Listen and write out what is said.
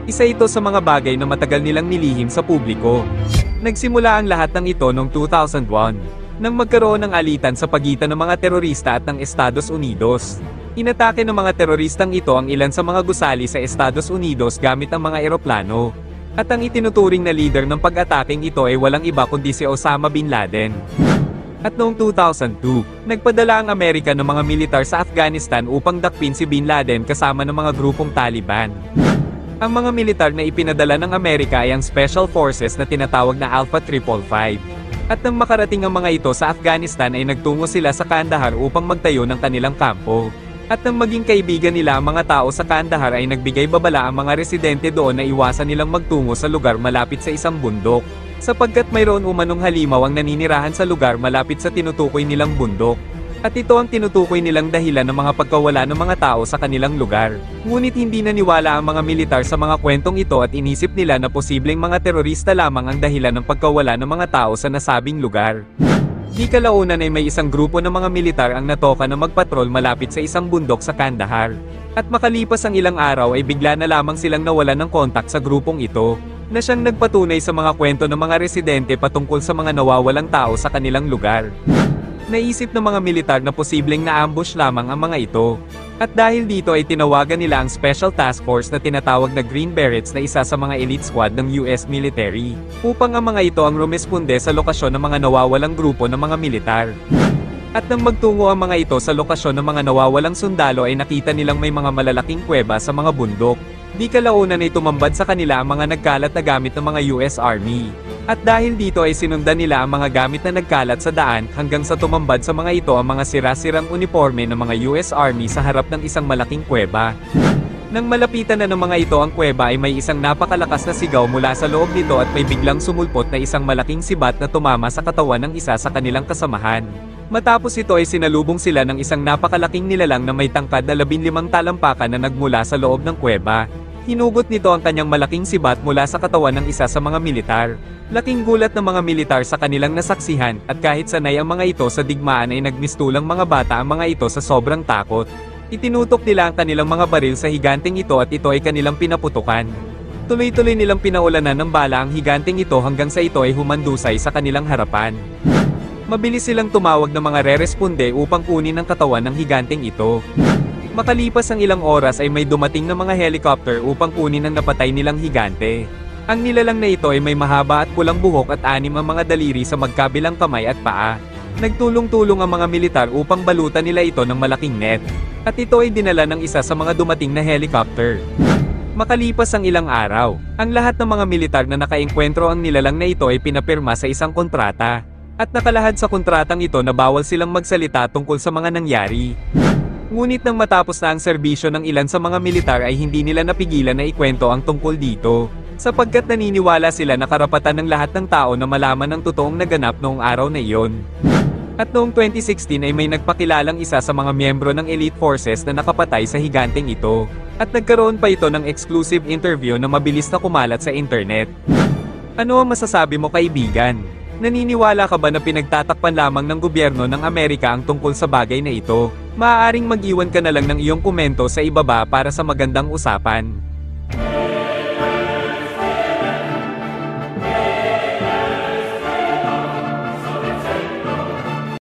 Isa ito sa mga bagay na matagal nilang nilihim sa publiko. Nagsimula ang lahat ng ito noong 2001, nang magkaroon ng alitan sa pagitan ng mga terorista at ng Estados Unidos. Inatake ng mga teroristang ito ang ilan sa mga gusali sa Estados Unidos gamit ang mga eroplano. At ang itinuturing na leader ng pag-ataking ito ay walang iba kundi si Osama Bin Laden. At noong 2002, nagpadala ang Amerika ng mga militar sa Afghanistan upang dakpin si Bin Laden kasama ng mga grupong Taliban. Ang mga militar na ipinadala ng Amerika ay ang Special Forces na tinatawag na Alpha 555. At nang makarating ang mga ito sa Afghanistan ay nagtungo sila sa Kandahar upang magtayo ng kanilang kampo. At nang maging kaibigan nila ang mga tao sa Kandahar ay nagbigay babala ang mga residente doon na iwasan nilang magtungo sa lugar malapit sa isang bundok, sapagkat mayroon umanong halimaw ang naninirahan sa lugar malapit sa tinutukoy nilang bundok. At ito ang tinutukoy nilang dahilan ng mga pagkawala ng mga tao sa kanilang lugar. Ngunit hindi naniwala ang mga militar sa mga kwentong ito at inisip nila na posibleng mga terorista lamang ang dahilan ng pagkawala ng mga tao sa nasabing lugar. Di kalaunan ay may isang grupo ng mga militar ang natoka na magpatrol malapit sa isang bundok sa Kandahar. At makalipas ang ilang araw ay bigla na lamang silang nawalan ng kontak sa grupong ito, na siyang nagpatunay sa mga kwento ng mga residente patungkol sa mga nawawalang tao sa kanilang lugar. Naisip ng mga militar na posibleng na-ambush lamang ang mga ito. At dahil dito ay tinawagan nila ang Special Task Force na tinatawag na Green Berets na isa sa mga elite squad ng US military, upang ang mga ito ang rumesponde sa lokasyon ng mga nawawalang grupo ng mga militar. At nang magtungo ang mga ito sa lokasyon ng mga nawawalang sundalo ay nakita nilang may mga malalaking kuweba sa mga bundok. Di kalaunan ay tumambad sa kanila ang mga nagkalat na gamit ng mga US Army. At dahil dito ay sinundan nila ang mga gamit na nagkalat sa daan hanggang sa tumambad sa mga ito ang mga sira-sirang uniforme ng mga US Army sa harap ng isang malaking kuweba. Nang malapitan na ng mga ito ang kuweba ay may isang napakalakas na sigaw mula sa loob nito at may biglang sumulpot na isang malaking sibat na tumama sa katawan ng isa sa kanilang kasamahan. Matapos ito ay sinalubong sila ng isang napakalaking nilalang na may tangkad na 15 talampakan na nagmula sa loob ng kuweba. Hinugot nito ang kanyang malaking sibat mula sa katawan ng isa sa mga militar. Laking gulat ng mga militar sa kanilang nasaksihan, at kahit sanay ang mga ito sa digmaan ay nagmistulang mga bata ang mga ito sa sobrang takot. Itinutok nila ang kanilang mga baril sa higanteng ito at ito ay kanilang pinaputukan. Tuloy-tuloy nilang pinaulanan ng bala ang higanteng ito hanggang sa ito ay humandusay sa kanilang harapan. Mabilis silang tumawag ng mga re-responde upang kunin ang katawan ng higanteng ito. Makalipas ang ilang oras ay may dumating na mga helicopter upang kunin ang napatay nilang higante. Ang nilalang na ito ay may mahaba at pulang buhok at 6 ang mga daliri sa magkabilang kamay at paa. Nagtulong-tulong ang mga militar upang balutan nila ito ng malaking net. At ito ay dinala ng isa sa mga dumating na helicopter. Makalipas ang ilang araw, ang lahat ng mga militar na nakaengkwentro ang nilalang na ito ay pinapirma sa isang kontrata. At nakalahad sa kontratang ito na bawal silang magsalita tungkol sa mga nangyari. Ngunit nang matapos na ang serbisyo ng ilan sa mga militar ay hindi nila napigilan na ikwento ang tungkol dito, sapagkat naniniwala sila na karapatan ng lahat ng tao na malaman ang totoong naganap noong araw na iyon. At noong 2016 ay may nagpakilalang isa sa mga miyembro ng Elite Forces na nakapatay sa higanteng ito, at nagkaroon pa ito ng exclusive interview na mabilis na kumalat sa internet. Ano ang masasabi mo, kaibigan? Naniniwala ka ba na pinagtatakpan lamang ng gobyerno ng Amerika ang tungkol sa bagay na ito? Maaaring mag-iwan ka na lang ng iyong komento sa ibaba para sa magandang usapan.